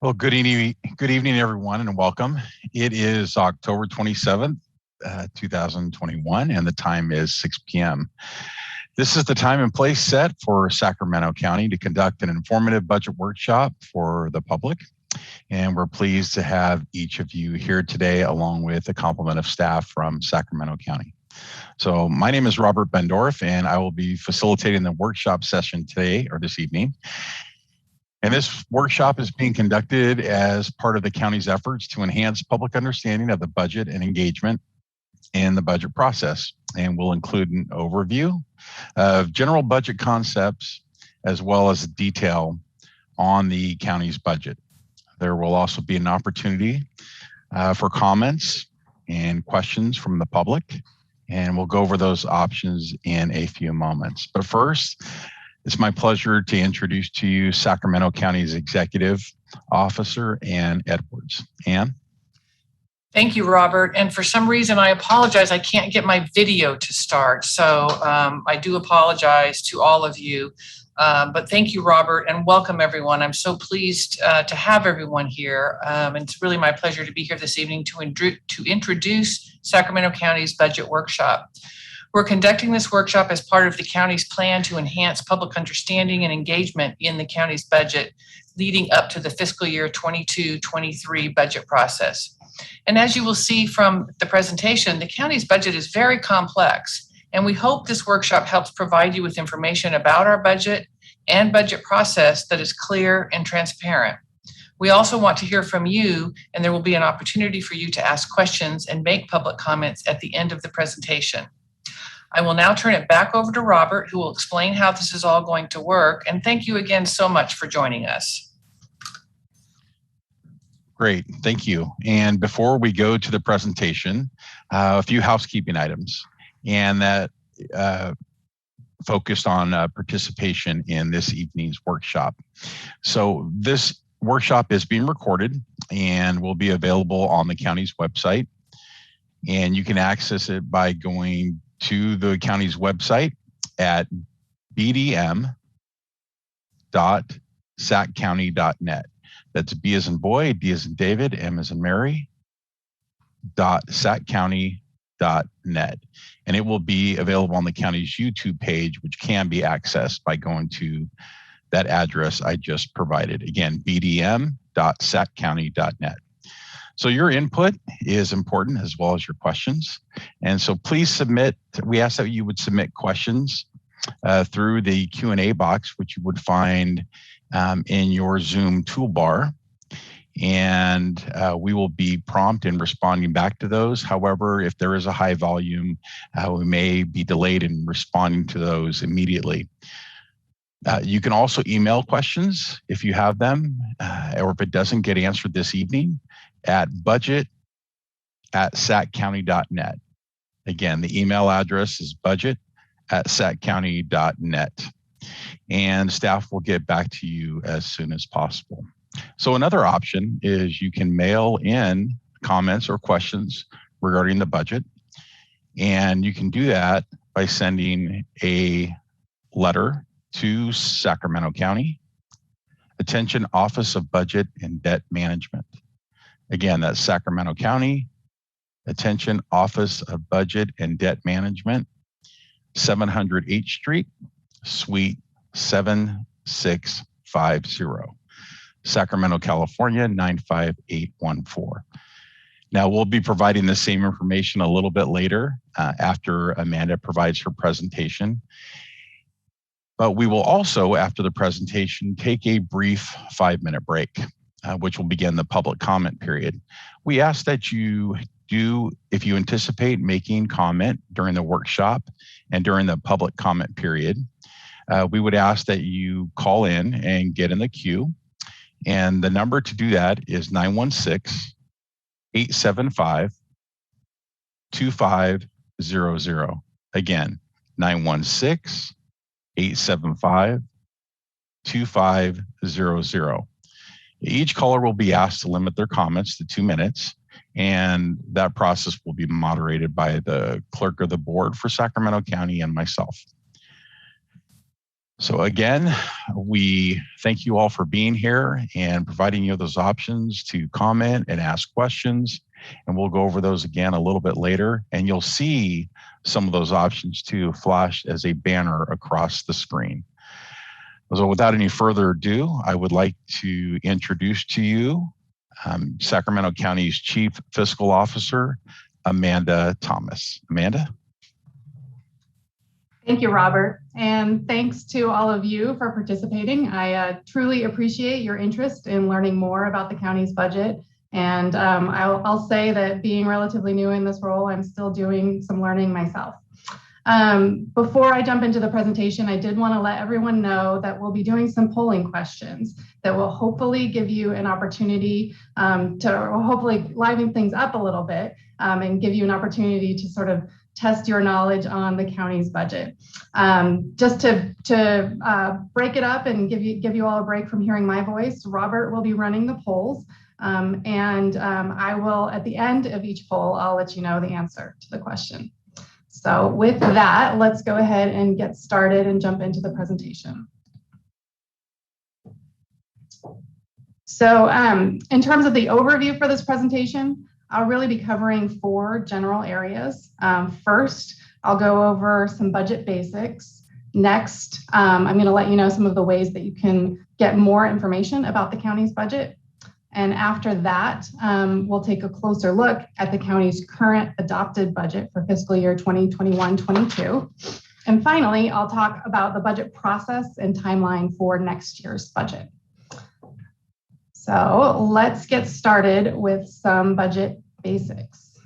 Well, good evening, everyone, and welcome. It is October 27th, 2021, and the time is 6 p.m. This is the time and place set for Sacramento County to conduct an informative budget workshop for the public. And we're pleased to have each of you here today, along with a complement of staff from Sacramento County. So my name is Robert Bendorf, and I will be facilitating the workshop session today or this evening. And this workshop is being conducted as part of the county's efforts to enhance public understanding of the budget and engagement in the budget process, and will include an overview of general budget concepts as well as detail on the county's budget. There will also be an opportunity for comments and questions from the public, and we'll go over those options in a few moments. But first, it's my pleasure to introduce to you Sacramento County's Executive Officer, Ann Edwards. Ann? Thank you, Robert. And for some reason, I apologize, I can't get my video to start. So I do apologize to all of you. But thank you, Robert, and welcome everyone. I'm so pleased to have everyone here. And it's really my pleasure to be here this evening to introduce Sacramento County's budget workshop. We're conducting this workshop as part of the county's plan to enhance public understanding and engagement in the county's budget leading up to the fiscal year 22-23 budget process. And as you will see from the presentation, the county's budget is very complex, and we hope this workshop helps provide you with information about our budget and budget process that is clear and transparent. We also want to hear from you, and there will be an opportunity for you to ask questions and make public comments at the end of the presentation. I will now turn it back over to Robert, who will explain how this is all going to work. And thank you again so much for joining us. Great, thank you. And before we go to the presentation, a few housekeeping items, and that focused on participation in this evening's workshop. So this workshop is being recorded and will be available on the county's website. And you can access it by going to the county's website at bdm.saccounty.net. That's B as in boy, D as in David, M as in Mary, .saccounty.net. And it will be available on the county's YouTube page, which can be accessed by going to that address I just provided. Again, bdm.saccounty.net. So your input is important as well as your questions. And so please submit, we ask that you would submit questions through the Q&A box, which you would find in your Zoom toolbar. And we will be prompt in responding back to those. However, if there is a high volume, we may be delayed in responding to those immediately. You can also email questions if you have them, or if it doesn't get answered this evening, at budget@saccounty.net. Again, the email address is budget@saccounty.net. And staff will get back to you as soon as possible. So another option is you can mail in comments or questions regarding the budget. And you can do that by sending a letter to Sacramento County, Attention Office of Budget and Debt Management. Again, that's Sacramento County, Attention Office of Budget and Debt Management, 700 H Street, Suite 7650, Sacramento, California, 95814. Now, we'll be providing the same information a little bit later after Amanda provides her presentation. But we will also, after the presentation, take a brief 5-minute break, which will begin the public comment period. We ask that you do, if you anticipate making comment during the workshop and during the public comment period, we would ask that you call in and get in the queue. And the number to do that is 916-875-2500. Again, 916-875-2500. Each caller will be asked to limit their comments to 2 minutes, and that process will be moderated by the clerk of the board for Sacramento County and myself. So again, we thank you all for being here and providing you those options to comment and ask questions. And we'll go over those again a little bit later. And you'll see some of those options too flash as a banner across the screen. So without any further ado, I would like to introduce to you Sacramento County's Chief Fiscal Officer, Amanda Thomas. Amanda? Thank you, Robert, and thanks to all of you for participating. I truly appreciate your interest in learning more about the county's budget. And I'll say that being relatively new in this role, I'm still doing some learning myself. Before I jump into the presentation, I did want to let everyone know that we'll be doing some polling questions that will hopefully give you an opportunity to hopefully liven things up a little bit and give you an opportunity to sort of test your knowledge on the county's budget. Just to break it up and give you all a break from hearing my voice, Robert will be running the polls. I will, at the end of each poll, I'll let you know the answer to the question. So with that, let's go ahead and get started and jump into the presentation. So in terms of the overview for this presentation, I'll really be covering 4 general areas. First, I'll go over some budget basics. Next, I'm going to let you know some of the ways that you can get more information about the county's budget. And after that, we'll take a closer look at the county's current adopted budget for fiscal year 2021-22. And finally, I'll talk about the budget process and timeline for next year's budget. So let's get started with some budget basics.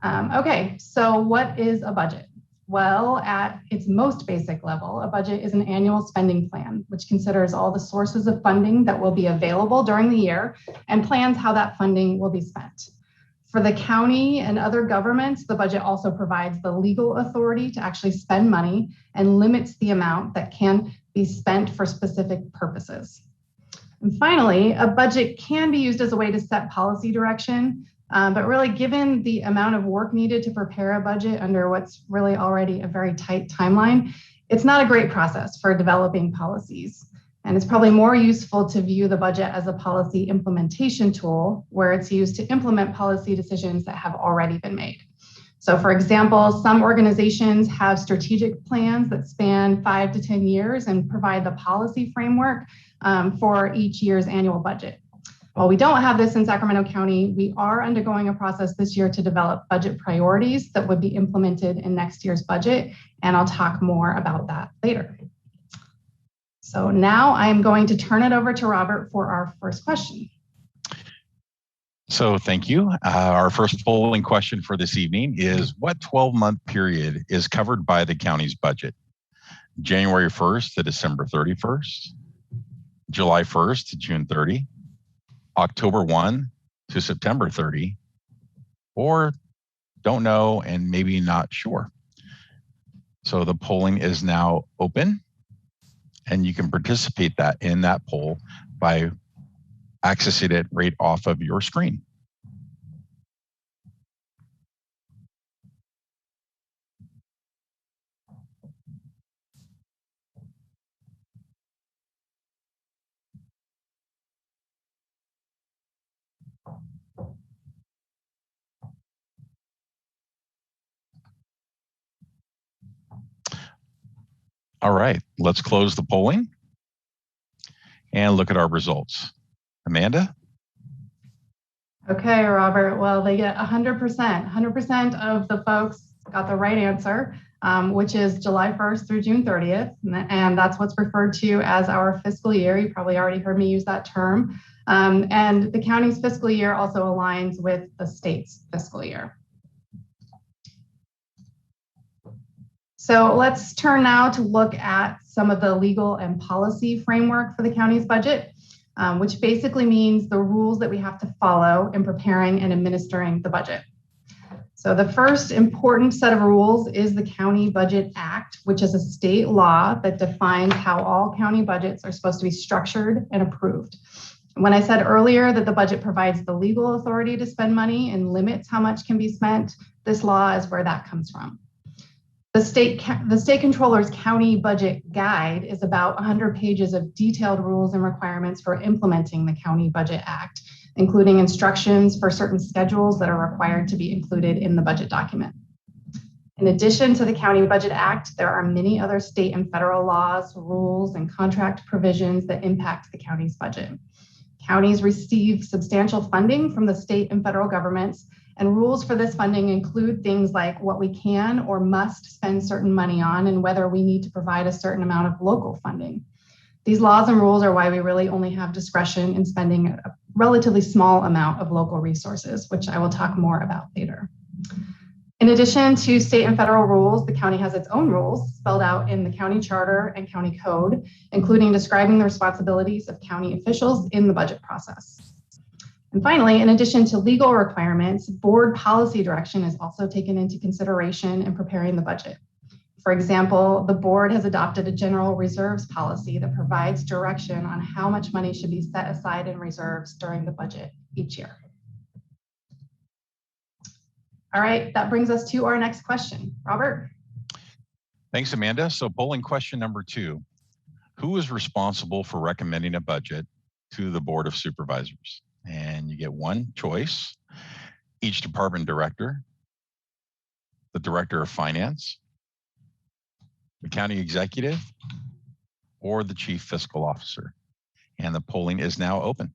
Okay, so what is a budget? Well, at its most basic level, a budget is an annual spending plan, which considers all the sources of funding that will be available during the year and plans how that funding will be spent. For the county and other governments, the budget also provides the legal authority to actually spend money and limits the amount that can be spent for specific purposes. And finally, a budget can be used as a way to set policy direction, but really given the amount of work needed to prepare a budget under what's really already a very tight timeline, it's not a great process for developing policies. And it's probably more useful to view the budget as a policy implementation tool where it's used to implement policy decisions that have already been made. So for example, some organizations have strategic plans that span 5 to 10 years and provide the policy framework for each year's annual budget. While we don't have this in Sacramento County, we are undergoing a process this year to develop budget priorities that would be implemented in next year's budget, and I'll talk more about that later. So now I'm going to turn it over to Robert for our first question. So thank you. Our first polling question for this evening is, what 12-month period is covered by the county's budget? January 1st to December 31st, July 1st to June 30, October 1 to September 30, or don't know and maybe not sure. So the polling is now open, and you can participate in that poll by accessing it right off of your screen. All right, let's close the polling and look at our results. Amanda? Okay, Robert, well, they get 100%. 100% of the folks got the right answer, which is July 1st through June 30th. And that's what's referred to as our fiscal year. You probably already heard me use that term. And the county's fiscal year also aligns with the state's fiscal year. So let's turn now to look at some of the legal and policy framework for the county's budget, which basically means the rules that we have to follow in preparing and administering the budget. So the first important set of rules is the County Budget Act, which is a state law that defines how all county budgets are supposed to be structured and approved. When I said earlier that the budget provides the legal authority to spend money and limits how much can be spent, this law is where that comes from. The state controller's county budget guide is about 100 pages of detailed rules and requirements for implementing the County Budget Act, including instructions for certain schedules that are required to be included in the budget document. In addition to the County Budget Act, there are many other state and federal laws, rules, and contract provisions that impact the county's budget. Counties receive substantial funding from the state and federal governments, and rules for this funding include things like what we can or must spend certain money on and whether we need to provide a certain amount of local funding. These laws and rules are why we really only have discretion in spending a relatively small amount of local resources, which I will talk more about later. In addition to state and federal rules, the county has its own rules spelled out in the county charter and county code, including describing the responsibilities of county officials in the budget process. And finally, in addition to legal requirements, board policy direction is also taken into consideration in preparing the budget. For example, the board has adopted a general reserves policy that provides direction on how much money should be set aside in reserves during the budget each year. All right, that brings us to our next question. Robert? Thanks, Amanda. So polling question number 2. Who is responsible for recommending a budget to the Board of Supervisors? And you get one choice: each department director, the director of finance, the county executive, or the chief fiscal officer. And the polling is now open.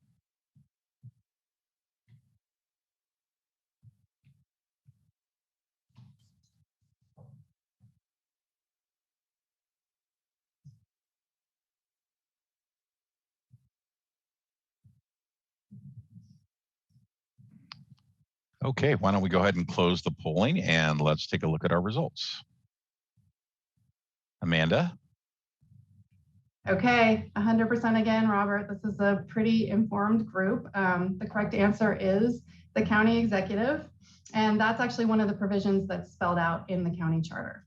Okay, why don't we go ahead and close the polling and let's take a look at our results. Amanda? Okay, 100% again, Robert. This is a pretty informed group. The correct answer is the county executive, and that's actually one of the provisions that's spelled out in the county charter.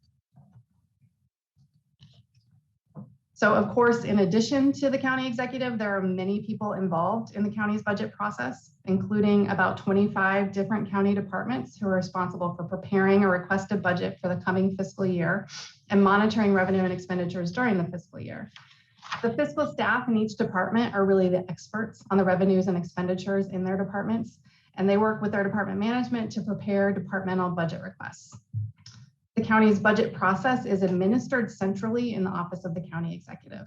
So of course, in addition to the county executive, there are many people involved in the county's budget process, including about 25 different county departments who are responsible for preparing a requested budget for the coming fiscal year and monitoring revenue and expenditures during the fiscal year. The fiscal staff in each department are really the experts on the revenues and expenditures in their departments, and they work with their department management to prepare departmental budget requests. The county's budget process is administered centrally in the Office of the County Executive.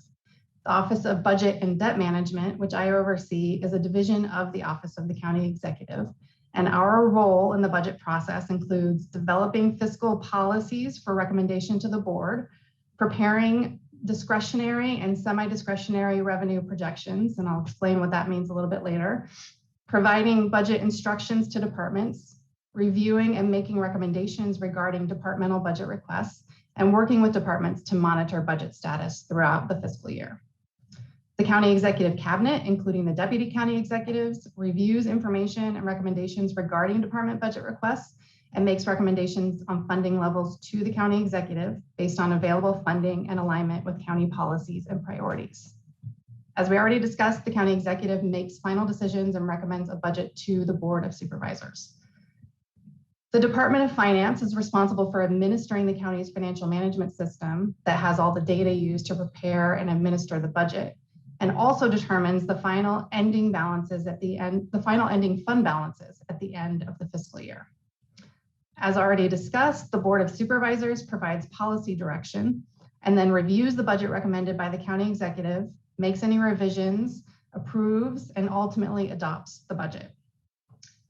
The Office of Budget and Debt Management, which I oversee, is a division of the Office of the County Executive. And our role in the budget process includes developing fiscal policies for recommendation to the board, preparing discretionary and semi-discretionary revenue projections, and I'll explain what that means a little bit later, providing budget instructions to departments, reviewing and making recommendations regarding departmental budget requests, and working with departments to monitor budget status throughout the fiscal year. The County Executive Cabinet, including the Deputy County Executives, reviews information and recommendations regarding department budget requests and makes recommendations on funding levels to the County Executive based on available funding and alignment with county policies and priorities. As we already discussed, the County Executive makes final decisions and recommends a budget to the Board of Supervisors. The Department of Finance is responsible for administering the county's financial management system that has all the data used to prepare and administer the budget, and also determines the final ending balances at the end, the final ending fund balances at the end of the fiscal year. As already discussed, the Board of Supervisors provides policy direction and then reviews the budget recommended by the county executive, makes any revisions, approves, and ultimately adopts the budget.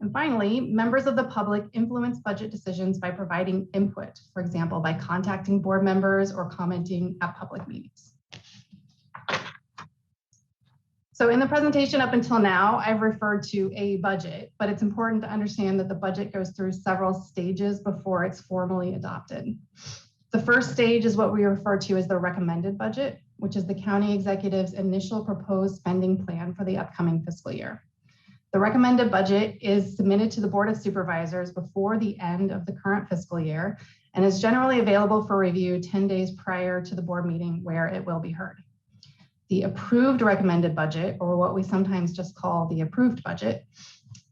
And finally, members of the public influence budget decisions by providing input, for example, by contacting board members or commenting at public meetings. So in the presentation up until now, I've referred to a budget, but it's important to understand that the budget goes through several stages before it's formally adopted. The first stage is what we refer to as the recommended budget, which is the county executive's initial proposed spending plan for the upcoming fiscal year. The recommended budget is submitted to the Board of Supervisors before the end of the current fiscal year and is generally available for review 10 days prior to the board meeting where it will be heard. The approved recommended budget, or what we sometimes just call the approved budget,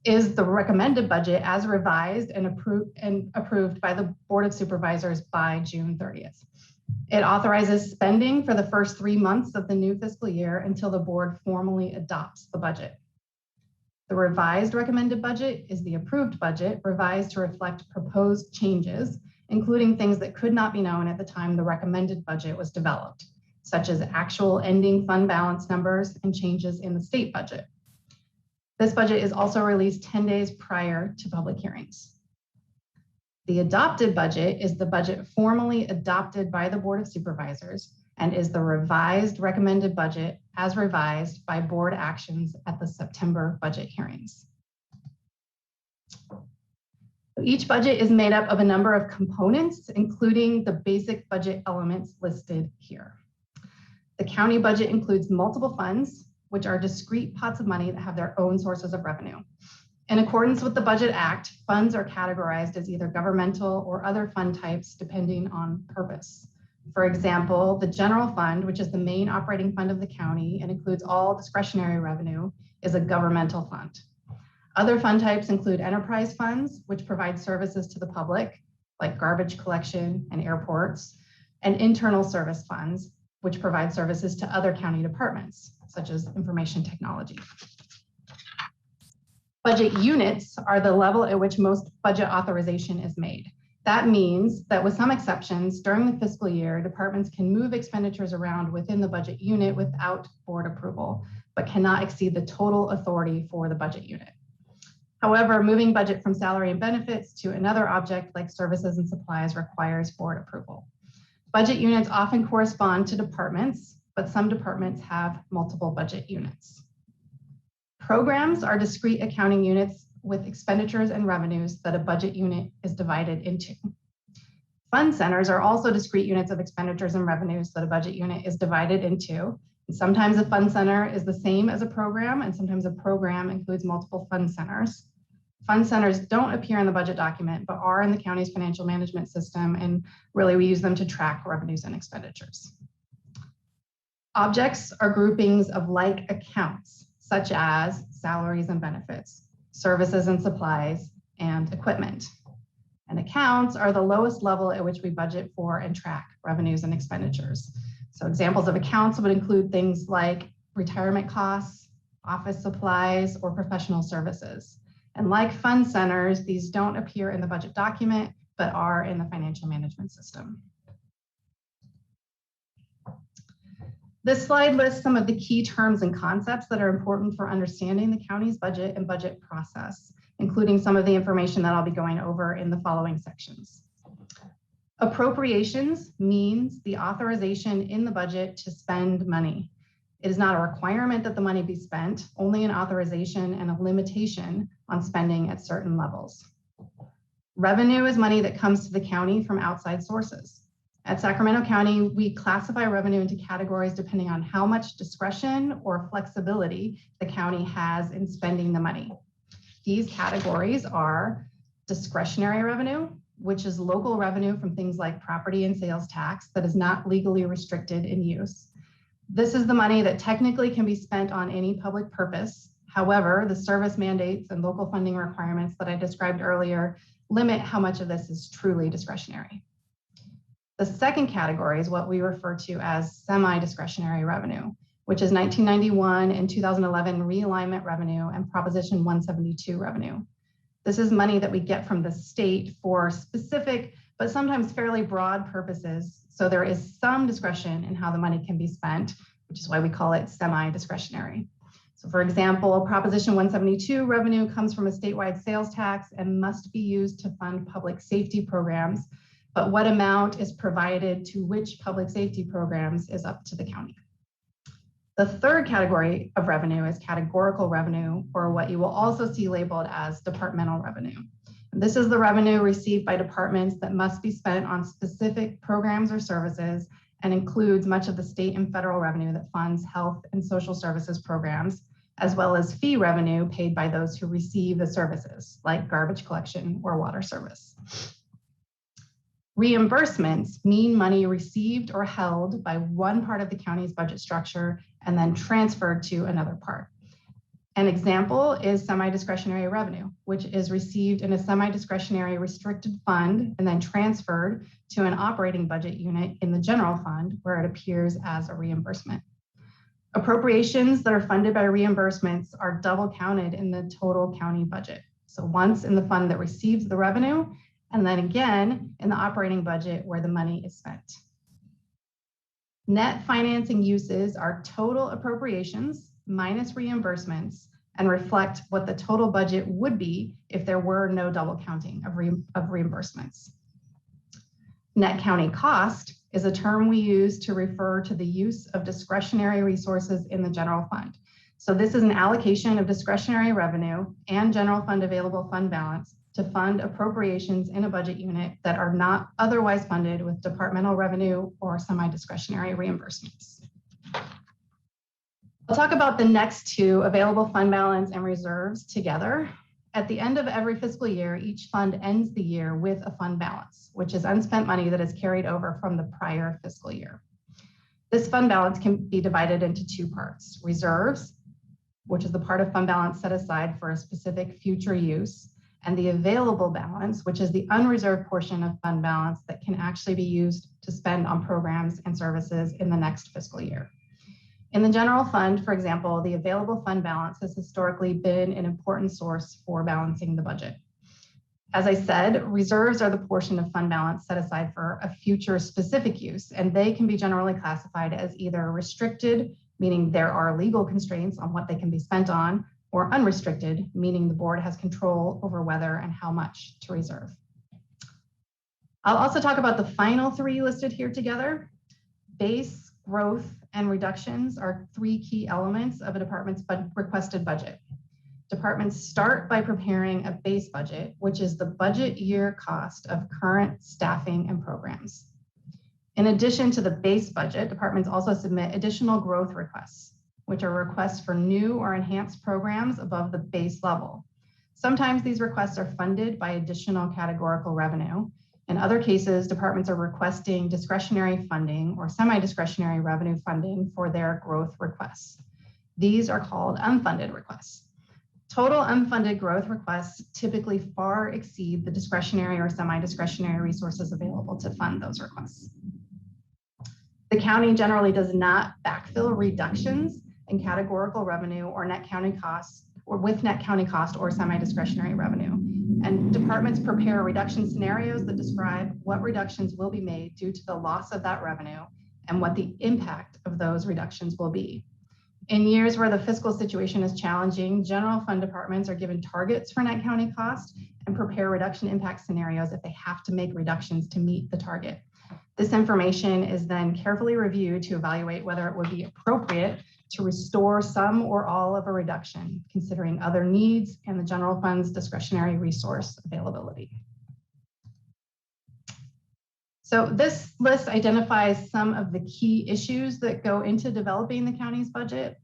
is the recommended budget as revised and approved by the Board of Supervisors by June 30th. It authorizes spending for the first 3 months of the new fiscal year until the board formally adopts the budget. The revised recommended budget is the approved budget, revised to reflect proposed changes, including things that could not be known at the time the recommended budget was developed, such as actual ending fund balance numbers and changes in the state budget. This budget is also released 10 days prior to public hearings. The adopted budget is the budget formally adopted by the Board of Supervisors and is the revised recommended budget as revised by board actions at the September budget hearings. Each budget is made up of a number of components, including the basic budget elements listed here. The county budget includes multiple funds, which are discrete pots of money that have their own sources of revenue. In accordance with the Budget Act, funds are categorized as either governmental or other fund types depending on purpose. For example, the general fund, which is the main operating fund of the county and includes all discretionary revenue, is a governmental fund. Other fund types include enterprise funds, which provide services to the public, like garbage collection and airports, and internal service funds, which provide services to other county departments, such as information technology. Budget units are the level at which most budget authorization is made. That means that with some exceptions, during the fiscal year, departments can move expenditures around within the budget unit without board approval, but cannot exceed the total authority for the budget unit. However, moving budget from salary and benefits to another object like services and supplies requires board approval. Budget units often correspond to departments, but some departments have multiple budget units. Programs are discrete accounting units with expenditures and revenues that a budget unit is divided into. Fund centers are also discrete units of expenditures and revenues that a budget unit is divided into. And sometimes a fund center is the same as a program, and sometimes a program includes multiple fund centers. Fund centers don't appear in the budget document, but are in the county's financial management system, and really we use them to track revenues and expenditures. Objects are groupings of like accounts, such as salaries and benefits, services and supplies, and equipment. And accounts are the lowest level at which we budget for and track revenues and expenditures. So examples of accounts would include things like retirement costs, office supplies, or professional services. And like fund centers, these don't appear in the budget document, but are in the financial management system. This slide lists some of the key terms and concepts that are important for understanding the county's budget and budget process, including some of the information that I'll be going over in the following sections. Appropriations means the authorization in the budget to spend money. It is not a requirement that the money be spent, only an authorization and a limitation on spending at certain levels. Revenue is money that comes to the county from outside sources. At Sacramento County, we classify revenue into categories depending on how much discretion or flexibility the county has in spending the money. These categories are discretionary revenue, which is local revenue from things like property and sales tax that is not legally restricted in use. This is the money that technically can be spent on any public purpose. However, the service mandates and local funding requirements that I described earlier limit how much of this is truly discretionary. The second category is what we refer to as semi-discretionary revenue, which is 1991 and 2011 realignment revenue and Proposition 172 revenue. This is money that we get from the state for specific, but sometimes fairly broad purposes. So there is some discretion in how the money can be spent, which is why we call it semi-discretionary. So for example, Proposition 172 revenue comes from a statewide sales tax and must be used to fund public safety programs, but what amount is provided to which public safety programs is up to the county. The third category of revenue is categorical revenue, or what you will also see labeled as departmental revenue. And this is the revenue received by departments that must be spent on specific programs or services and includes much of the state and federal revenue that funds health and social services programs, as well as fee revenue paid by those who receive the services, like garbage collection or water service. Reimbursements mean money received or held by one part of the county's budget structure and then transferred to another part. An example is semi-discretionary revenue, which is received in a semi-discretionary restricted fund and then transferred to an operating budget unit in the general fund where it appears as a reimbursement. Appropriations that are funded by reimbursements are double counted in the total county budget. So once in the fund that receives the revenue, and then again in the operating budget where the money is spent. Net financing uses are total appropriations minus reimbursements and reflect what the total budget would be if there were no double counting of reimbursements. Net county cost is a term we use to refer to the use of discretionary resources in the general fund. So this is an allocation of discretionary revenue and general fund available fund balance to fund appropriations in a budget unit that are not otherwise funded with departmental revenue or semi-discretionary reimbursements. I'll talk about the next two, available fund balance and reserves, together. At the end of every fiscal year, each fund ends the year with a fund balance, which is unspent money that is carried over from the prior fiscal year. This fund balance can be divided into two parts: reserves, which is the part of fund balance set aside for a specific future use, and the available balance, which is the unreserved portion of fund balance that can actually be used to spend on programs and services in the next fiscal year. In the general fund, for example, the available fund balance has historically been an important source for balancing the budget. As I said, reserves are the portion of fund balance set aside for a future specific use, and they can be generally classified as either restricted, meaning there are legal constraints on what they can be spent on, or unrestricted, meaning the board has control over whether and how much to reserve. I'll also talk about the final three listed here together. Base, growth, and reductions are three key elements of a department's requested budget. Departments start by preparing a base budget, which is the budget year cost of current staffing and programs. In addition to the base budget, departments also submit additional growth requests, which are requests for new or enhanced programs above the base level. Sometimes these requests are funded by additional categorical revenue. In other cases, departments are requesting discretionary funding or semi-discretionary revenue funding for their growth requests. These are called unfunded requests. Total unfunded growth requests typically far exceed the discretionary or semi-discretionary resources available to fund those requests. The county generally does not backfill reductions in categorical revenue or net county costs, or with net county cost or semi-discretionary revenue. And departments prepare reduction scenarios that describe what reductions will be made due to the loss of that revenue and what the impact of those reductions will be. In years where the fiscal situation is challenging, general fund departments are given targets for net county cost and prepare reduction impact scenarios if they have to make reductions to meet the target. This information is then carefully reviewed to evaluate whether it would be appropriate to restore some or all of a reduction, considering other needs and the general fund's discretionary resource availability. So this list identifies some of the key issues that go into developing the county's budget.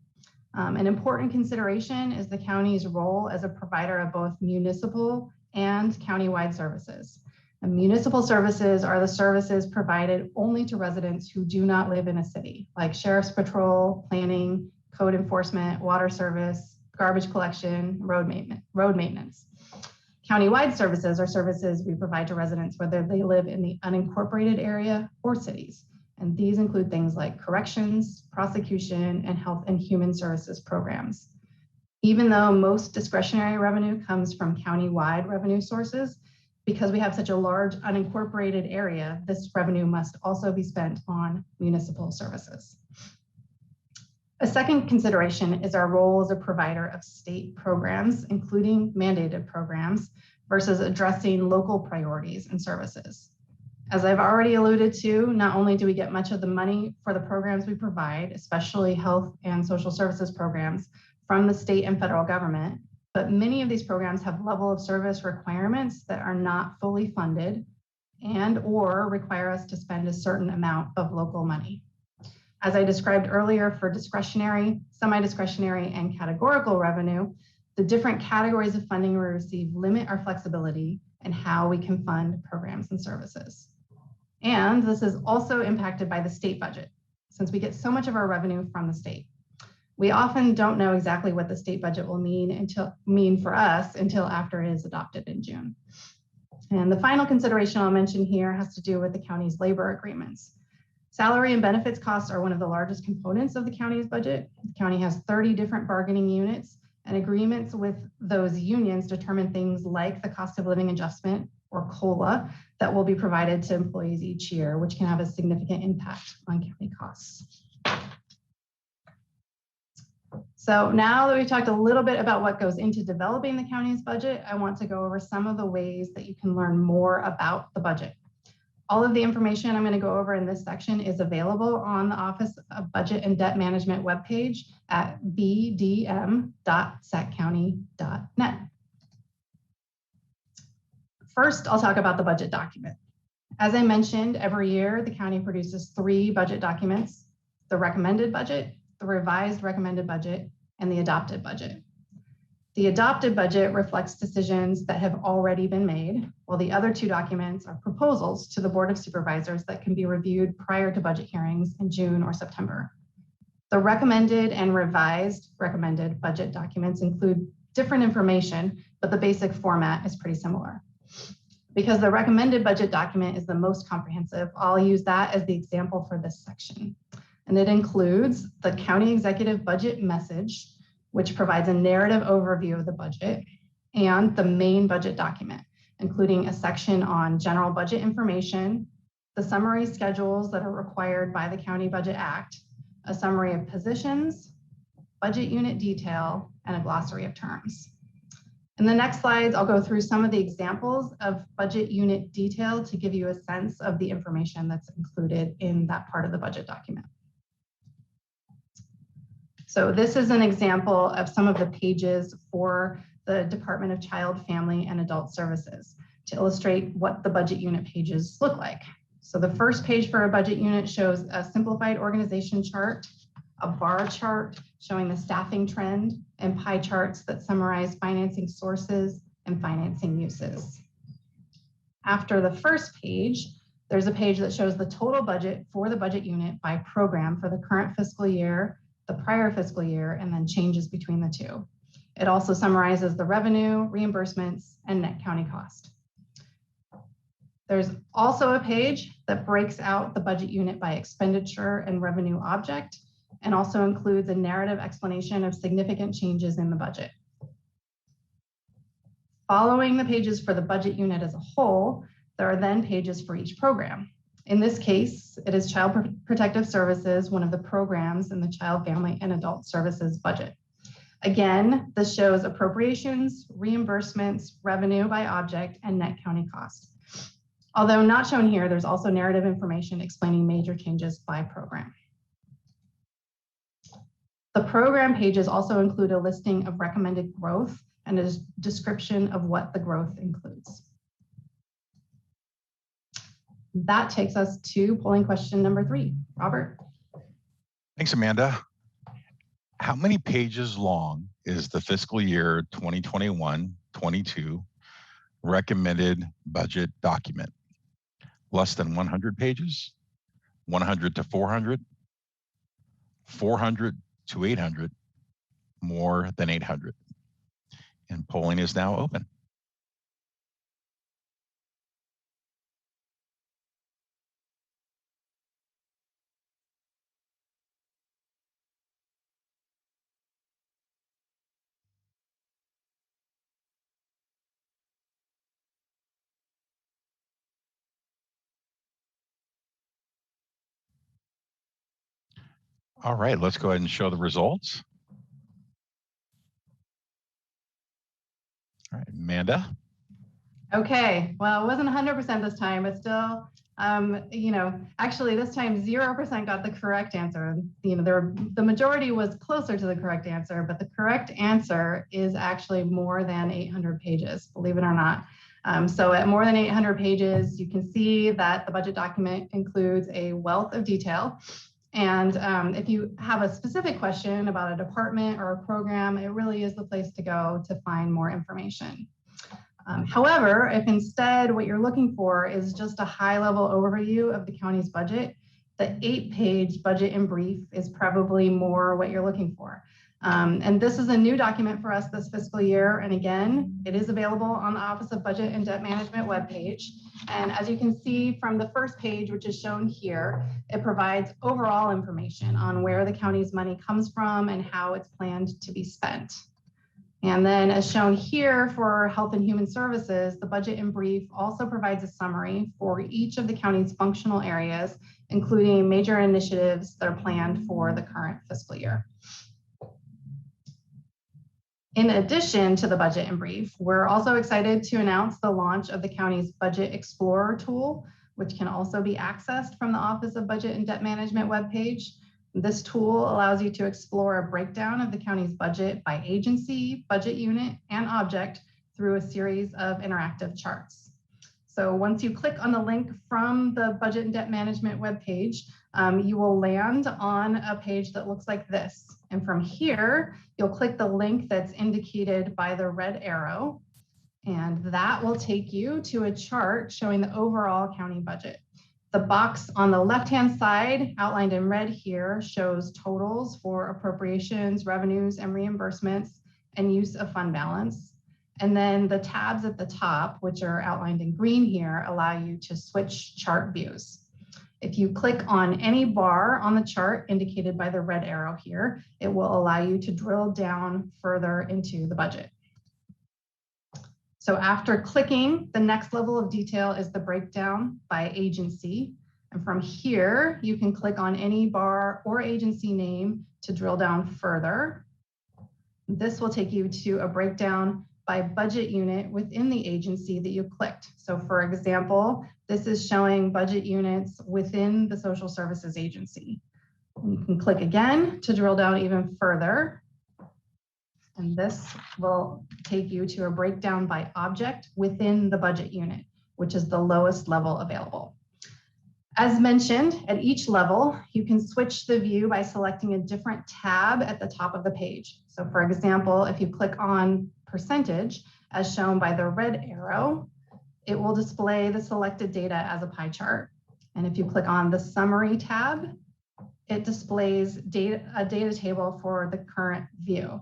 An important consideration is the county's role as a provider of both municipal and countywide services. And municipal services are the services provided only to residents who do not live in a city, like sheriff's patrol, planning, code enforcement, water service, garbage collection, road maintenance. Countywide services are services we provide to residents whether they live in the unincorporated area or cities. And these include things like corrections, prosecution, and health and human services programs. Even though most discretionary revenue comes from countywide revenue sources, because we have such a large unincorporated area, this revenue must also be spent on municipal services. A second consideration is our role as a provider of state programs, including mandated programs, versus addressing local priorities and services. As I've already alluded to, not only do we get much of the money for the programs we provide, especially health and social services programs, from the state and federal government, but many of these programs have level of service requirements that are not fully funded and or require us to spend a certain amount of local money. As I described earlier, for discretionary, semi-discretionary, and categorical revenue, the different categories of funding we receive limit our flexibility and how we can fund programs and services. And this is also impacted by the state budget, since we get so much of our revenue from the state. We often don't know exactly what the state budget will mean for us until after it is adopted in June. And the final consideration I'll mention here has to do with the county's labor agreements. Salary and benefits costs are one of the largest components of the county's budget. The county has 30 different bargaining units, and agreements with those unions determine things like the cost of living adjustment, or COLA, that will be provided to employees each year, which can have a significant impact on county costs. So now that we've talked a little bit about what goes into developing the county's budget, I want to go over some of the ways that you can learn more about the budget. All of the information I'm going to go over in this section is available on the Office of Budget and Debt Management webpage at bdm.saccounty.net. First, I'll talk about the budget document. As I mentioned, every year the county produces 3 budget documents: the recommended budget, the revised recommended budget, and the adopted budget. The adopted budget reflects decisions that have already been made, while the other 2 documents are proposals to the Board of Supervisors that can be reviewed prior to budget hearings in June or September. The recommended and revised recommended budget documents include different information, but the basic format is pretty similar. Because the recommended budget document is the most comprehensive, I'll use that as the example for this section. And it includes the county executive budget message, which provides a narrative overview of the budget, and the main budget document, including a section on general budget information, the summary schedules that are required by the County Budget Act, a summary of positions, budget unit detail, and a glossary of terms. In the next slides, I'll go through some of the examples of budget unit detail to give you a sense of the information that's included in that part of the budget document. So this is an example of some of the pages for the Department of Child, Family, and Adult Services to illustrate what the budget unit pages look like. So the first page for a budget unit shows a simplified organization chart, a bar chart showing the staffing trend, and pie charts that summarize financing sources and financing uses. After the first page, there's a page that shows the total budget for the budget unit by program for the current fiscal year, the prior fiscal year, and then changes between the 2. It also summarizes the revenue, reimbursements, and net county cost. There's also a page that breaks out the budget unit by expenditure and revenue object, and also includes a narrative explanation of significant changes in the budget. Following the pages for the budget unit as a whole, there are then pages for each program. In this case, it is Child Protective Services, one of the programs in the Child, Family, and Adult Services budget. Again, this shows appropriations, reimbursements, revenue by object, and net county cost. Although not shown here, there's also narrative information explaining major changes by program. The program pages also include a listing of recommended growth and a description of what the growth includes. That takes us to polling question number 3. Robert. Thanks, Amanda. How many pages long is the fiscal year 2021-22 recommended budget document? Less than 100 pages, 100 to 400, 400 to 800, more than 800. And polling is now open. All right, let's go ahead and show the results. All right, Amanda. Okay, well, it wasn't 100% this time, but still, actually this time 0% got the correct answer. The majority was closer to the correct answer, but the correct answer is actually more than 800 pages, believe it or not. So at more than 800 pages, you can see that the budget document includes a wealth of detail. And if you have a specific question about a department or a program, it really is the place to go to find more information. However, if instead what you're looking for is just a high-level overview of the county's budget, The 8-page budget in brief is probably more what you're looking for. And this is a new document for us this fiscal year. And again, it is available on the Office of Budget and Debt Management webpage. And as you can see from the first page, which is shown here, it provides overall information on where the county's money comes from and how it's planned to be spent. And then as shown here for Health and Human Services, the budget in brief also provides a summary for each of the county's functional areas, including major initiatives that are planned for the current fiscal year. In addition to the budget in brief, we're also excited to announce the launch of the county's Budget Explorer tool, which can also be accessed from the Office of Budget and Debt Management webpage. This tool allows you to explore a breakdown of the county's budget by agency, budget unit, and object through a series of interactive charts. So once you click on the link from the Budget and Debt Management webpage, you will land on a page that looks like this. And from here, you'll click the link that's indicated by the red arrow, and that will take you to a chart showing the overall county budget. The box on the left-hand side, outlined in red here, shows totals for appropriations, revenues, and reimbursements, and use of fund balance. And then the tabs at the top, which are outlined in green here, allow you to switch chart views. If you click on any bar on the chart indicated by the red arrow here, it will allow you to drill down further into the budget. So after clicking, the next level of detail is the breakdown by agency. And from here, you can click on any bar or agency name to drill down further. This will take you to a breakdown by budget unit within the agency that you clicked. So for example, this is showing budget units within the social services agency. And you can click again to drill down even further. And this will take you to a breakdown by object within the budget unit, which is the lowest level available. As mentioned, at each level, you can switch the view by selecting a different tab at the top of the page. So for example, if you click on percentage, as shown by the red arrow, it will display the selected data as a pie chart. And if you click on the summary tab, it displays a data table for the current view.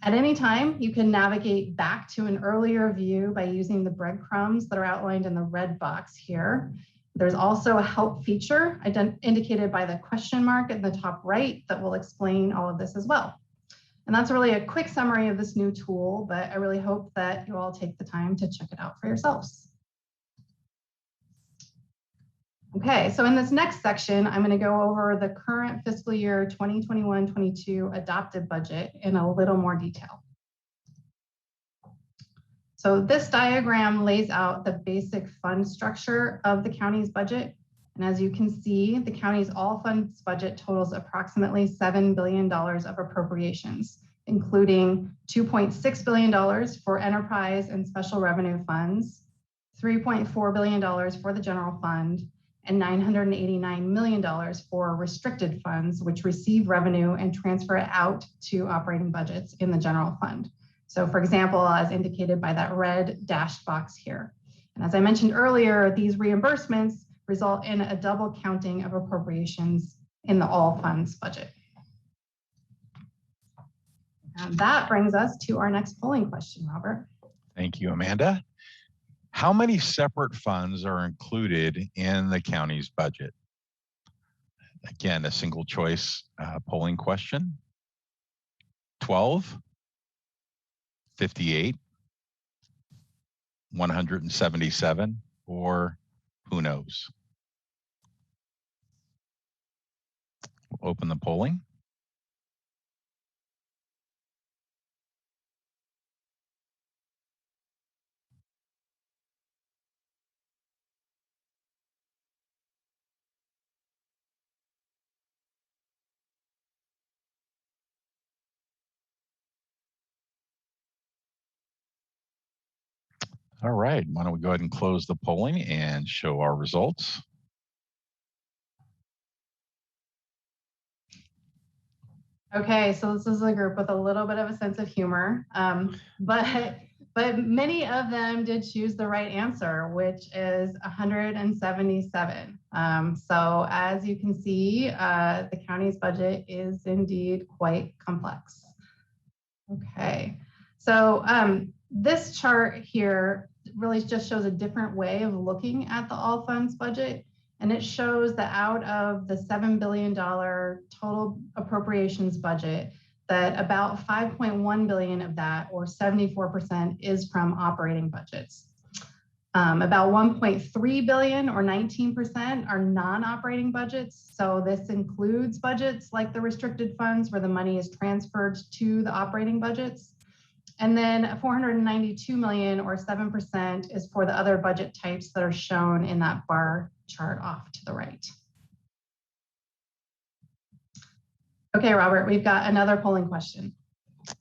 At any time, you can navigate back to an earlier view by using the breadcrumbs that are outlined in the red box here. There's also a help feature indicated by the question mark in the top right that will explain all of this as well. And that's really a quick summary of this new tool, but I really hope that you all take the time to check it out for yourselves. Okay, so in this next section, I'm going to go over the current fiscal year 2021-22 adopted budget in a little more detail. So this diagram lays out the basic fund structure of the county's budget. And as you can see, the county's all funds budget totals approximately $7 billion of appropriations, including $2.6 billion for enterprise and special revenue funds, $3.4 billion for the general fund, and $989 million for restricted funds, which receive revenue and transfer it out to operating budgets in the general fund. So for example, as indicated by that red dashed box here. And as I mentioned earlier, these reimbursements result in a double counting of appropriations in the all funds budget. And that brings us to our next polling question, Robert. Thank you, Amanda. How many separate funds are included in the county's budget? Again, a single choice polling question. 12, 58, 177, or who knows? We'll open the polling. All right, why don't we go ahead and close the polling and show our results. Okay, so this is a group with a little bit of a sense of humor, but but many of them did choose the right answer, which is 177. So as you can see, the county's budget is indeed quite complex. Okay, so this chart here really just shows a different way of looking at the all funds budget. And it shows that out of the $7 billion total appropriations budget, that about 5.1 billion of that, or 74%, is from operating budgets. About 1.3 billion, or 19%, are non-operating budgets. So this includes budgets like the restricted funds where the money is transferred to the operating budgets. And then 492 million, or 7%, is for the other budget types that are shown in that bar chart off to the right. Okay, Robert, we've got another polling question.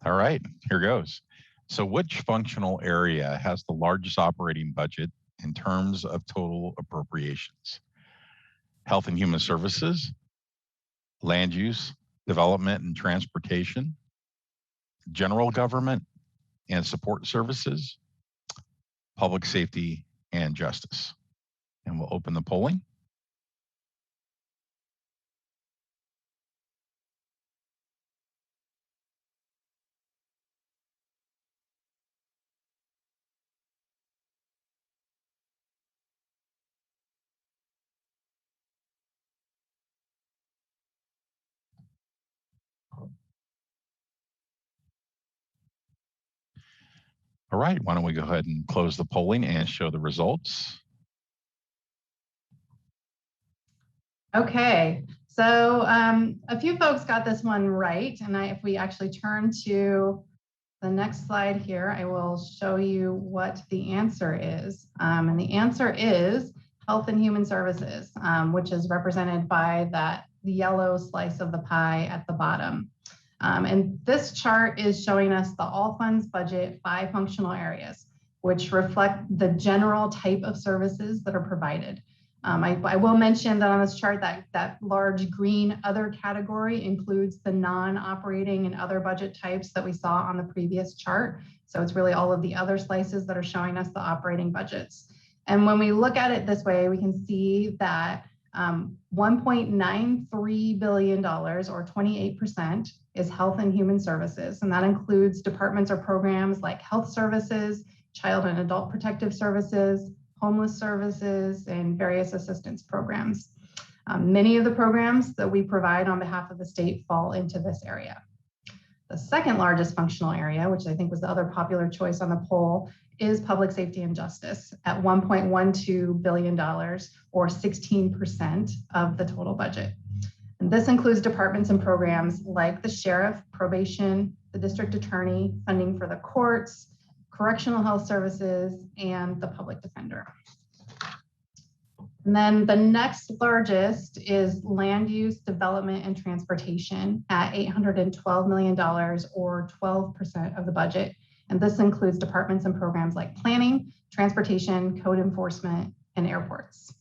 All right, here goes. So which functional area has the largest operating budget in terms of total appropriations? Health and Human Services, Land Use, Development and Transportation, General Government and Support Services, Public Safety and Justice. And we'll open the polling. All right, why don't we go ahead and close the polling and show the results. Okay, so a few folks got this one right. And if we actually turn to the next slide here, I will show you what the answer is. And the answer is Health and Human Services, which is represented by the yellow slice of the pie at the bottom. And this chart is showing us the all funds budget by functional areas, which reflect the general type of services that are provided. I will mention that on this chart that large green other category includes the non-operating and other budget types that we saw on the previous chart. So it's really all of the other slices that are showing us the operating budgets. And when we look at it this way, we can see that $1.93 billion, or 28%, is Health and Human Services. And that includes departments or programs like Health Services, Child and Adult Protective Services, Homeless Services, and various assistance programs. Many of the programs that we provide on behalf of the state fall into this area. The second largest functional area, which I think was the other popular choice on the poll, is Public Safety and Justice at $1.12 billion, or 16% of the total budget. And this includes departments and programs like the sheriff, probation, the district attorney, funding for the courts, correctional health services, and the public defender. And then the next largest is Land Use, Development, and Transportation at $812 million, or 12% of the budget. And this includes departments and programs like planning, transportation, code enforcement, and airports.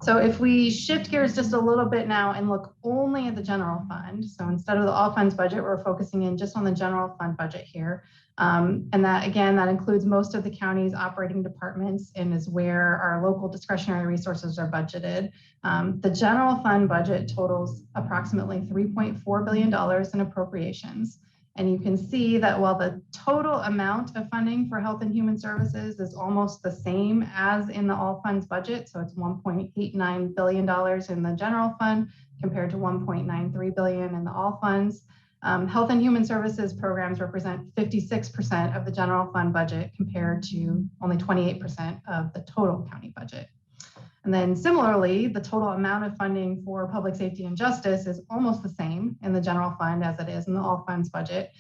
So if we shift gears just a little bit now and look only at the general fund, so instead of the all funds budget, we're focusing in just on the general fund budget here. And that, again, that includes most of the county's operating departments and is where our local discretionary resources are budgeted. The general fund budget totals approximately $3.4 billion in appropriations. And you can see that while the total amount of funding for Health and Human Services is almost the same as in the all funds budget, so it's $1.89 billion in the general fund compared to $1.93 billion in the all funds. Health and Human Services programs represent 56% of the general fund budget compared to only 28% of the total county budget. And then similarly, the total amount of funding for Public Safety and Justice is almost the same in the general fund as it is in the all funds budget.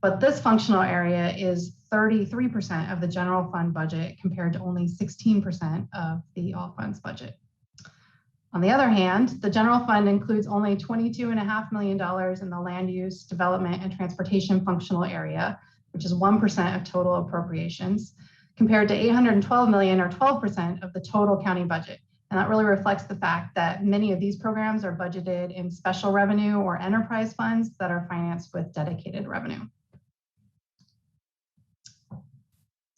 But this functional area is 33% of the general fund budget compared to only 16% of the all funds budget. On the other hand, the general fund includes only $22.5 million in the Land Use, Development, and Transportation functional area, which is 1% of total appropriations, compared to $812 million, or 12% of the total county budget. And that really reflects the fact that many of these programs are budgeted in special revenue or enterprise funds that are financed with dedicated revenue.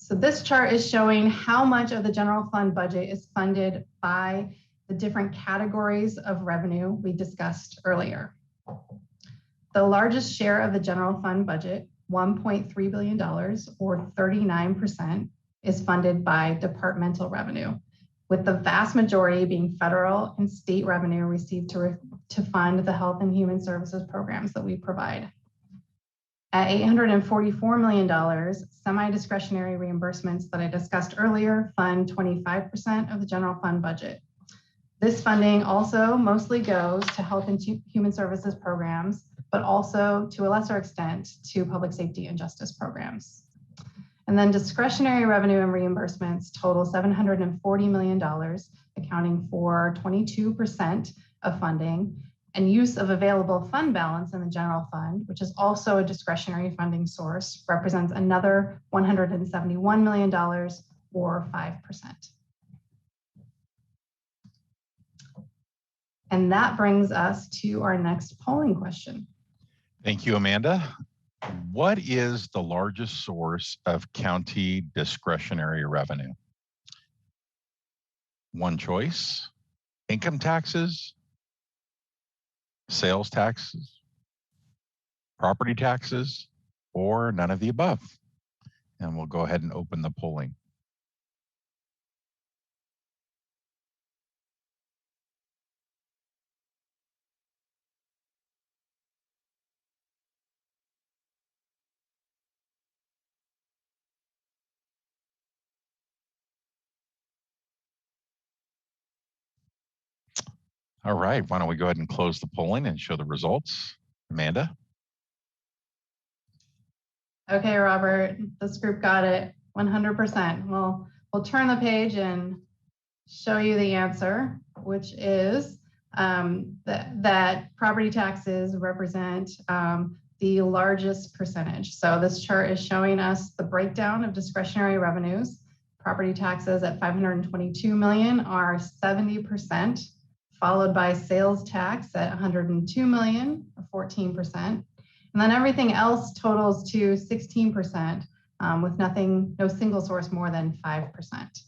So this chart is showing how much of the general fund budget is funded by the different categories of revenue we discussed earlier. The largest share of the general fund budget, $1.3 billion, or 39%, is funded by departmental revenue, with the vast majority being federal and state revenue received to fund the health and human services programs that we provide. At $844 million, semi-discretionary reimbursements that I discussed earlier fund 25% of the general fund budget. This funding also mostly goes to health and human services programs, but also to a lesser extent to public safety and justice programs. And then discretionary revenue and reimbursements total $740 million, accounting for 22% of funding, and use of available fund balance in the general fund, which is also a discretionary funding source, represents another $171 million, or 5%. And that brings us to our next polling question. Thank you, Amanda. What is the largest source of county discretionary revenue? One choice: income taxes, sales taxes, property taxes, or none of the above. And we'll go ahead and open the polling. All right, why don't we go ahead and close the polling and show the results. Amanda? Okay, Robert, this group got it 100%. Well, we'll turn the page and show you the answer, which is that property taxes represent the largest percentage. So this chart is showing us the breakdown of discretionary revenues. Property taxes at $522 million are 70%, followed by sales tax at $102 million, or 14%. And then everything else totals to 16%, with no single source more than 5%.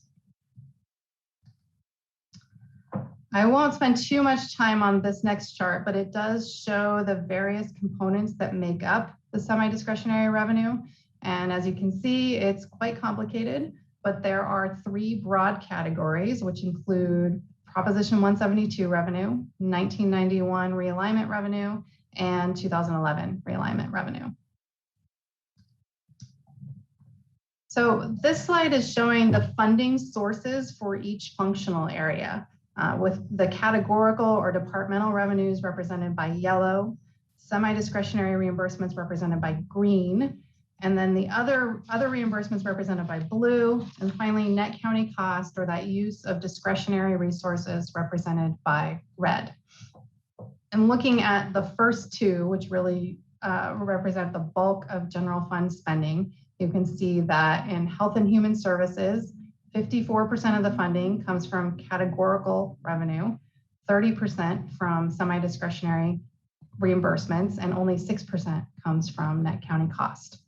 I won't spend too much time on this next chart, but it does show the various components that make up the semi-discretionary revenue. And as you can see, it's quite complicated, but there are three broad categories, which include Proposition 172 revenue, 1991 realignment revenue, and 2011 realignment revenue. So this slide is showing the funding sources for each functional area, with the categorical or departmental revenues represented by yellow, semi-discretionary reimbursements represented by green, and then the other reimbursements represented by blue, and finally net county cost, or that use of discretionary resources, represented by red. And looking at the first two, which really represent the bulk of general fund spending, you can see that in health and human services, 54% of the funding comes from categorical revenue, 30% from semi-discretionary reimbursements, and only 6% comes from net county cost.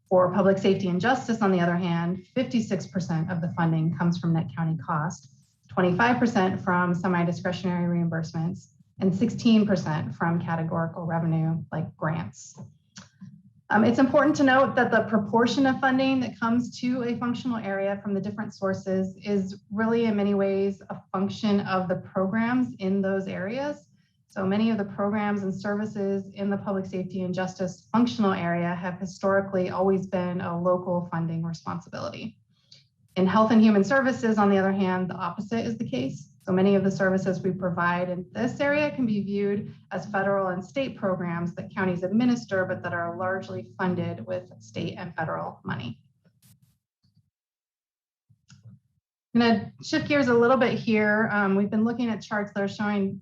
For public safety and justice, on the other hand, 56% of the funding comes from net county cost, 25% from semi-discretionary reimbursements, and 16% from categorical revenue like grants. It's important to note that the proportion of funding that comes to a functional area from the different sources is really in many ways a function of the programs in those areas. So many of the programs and services in the public safety and justice functional area have historically always been a local funding responsibility. In health and human services, on the other hand, the opposite is the case. So many of the services we provide in this area can be viewed as federal and state programs that counties administer, but that are largely funded with state and federal money. I'm going to shift gears a little bit here. We've been looking at charts that are showing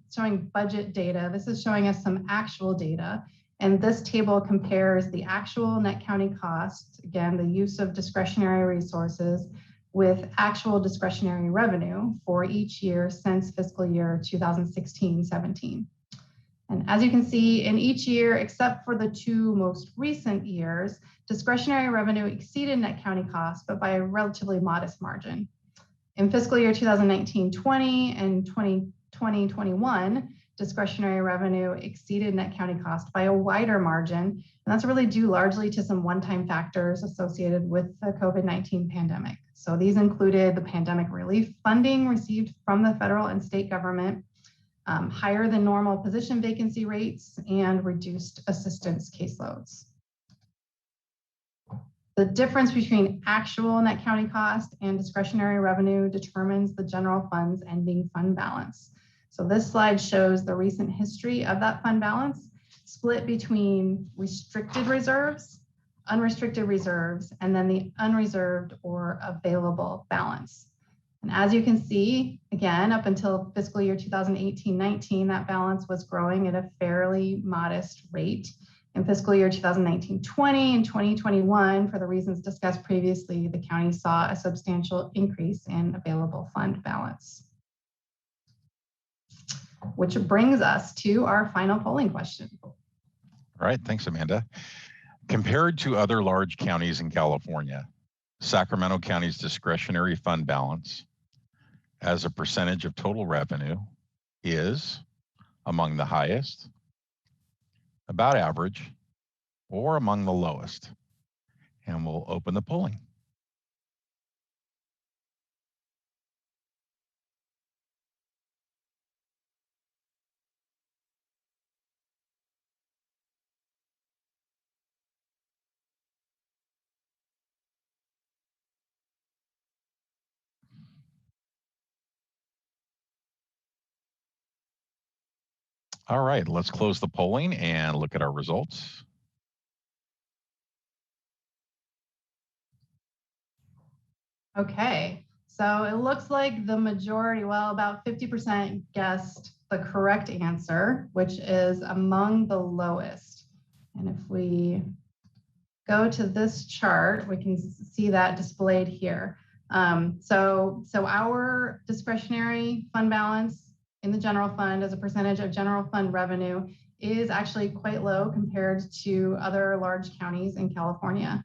budget data. This is showing us some actual data. And this table compares the actual net county costs, again, the use of discretionary resources, with actual discretionary revenue for each year since fiscal year 2016-17. And as you can see, in each year, except for the two most recent years, discretionary revenue exceeded net county costs, but by a relatively modest margin. In fiscal year 2019-20 and 2020-21, discretionary revenue exceeded net county cost by a wider margin, and that's really due largely to some one-time factors associated with the COVID-19 pandemic. So these included the pandemic relief funding received from the federal and state government, higher than normal position vacancy rates, and reduced assistance caseloads. The difference between actual net county cost and discretionary revenue determines the general fund's ending fund balance. So this slide shows the recent history of that fund balance split between restricted reserves, unrestricted reserves, and then the unreserved or available balance. And as you can see, again, up until fiscal year 2018-19, that balance was growing at a fairly modest rate. In fiscal year 2019-20 and 2021, for the reasons discussed previously, the county saw a substantial increase in available fund balance. Which brings us to our final polling question. All right, thanks, Amanda. Compared to other large counties in California, Sacramento County's discretionary fund balance as a percentage of total revenue is among the highest, about average, or among the lowest. And we'll open the polling. All right, let's close the polling and look at our results. Okay, so it looks like the majority, well, about 50% guessed the correct answer, which is among the lowest. And if we go to this chart, we can see that displayed here. So our discretionary fund balance in the general fund as a percentage of general fund revenue is actually quite low compared to other large counties in California.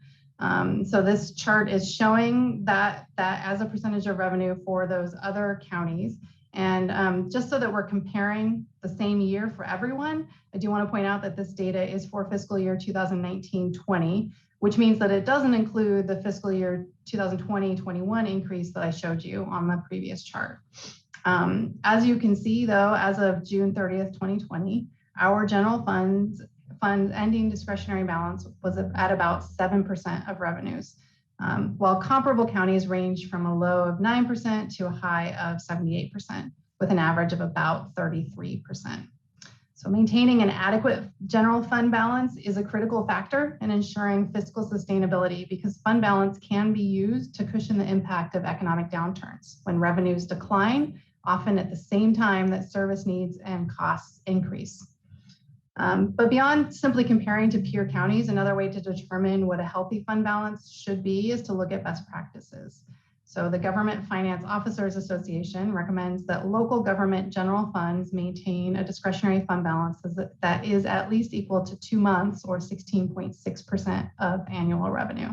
So this chart is showing that as a percentage of revenue for those other counties. And just so that we're comparing the same year for everyone, I do want to point out that this data is for fiscal year 2019-20, which means that it doesn't include the fiscal year 2020-21 increase that I showed you on the previous chart. As you can see, though, as of June 30th, 2020, our general fund ending discretionary balance was at about 7% of revenues, while comparable counties range from a low of 9% to a high of 78%, with an average of about 33%. So maintaining an adequate general fund balance is a critical factor in ensuring fiscal sustainability, because fund balance can be used to cushion the impact of economic downturns when revenues decline, often at the same time that service needs and costs increase. But beyond simply comparing to peer counties, another way to determine what a healthy fund balance should be is to look at best practices. So the Government Finance Officers Association recommends that local government general funds maintain a discretionary fund balance that is at least equal to 2 months or 16.6% of annual revenue.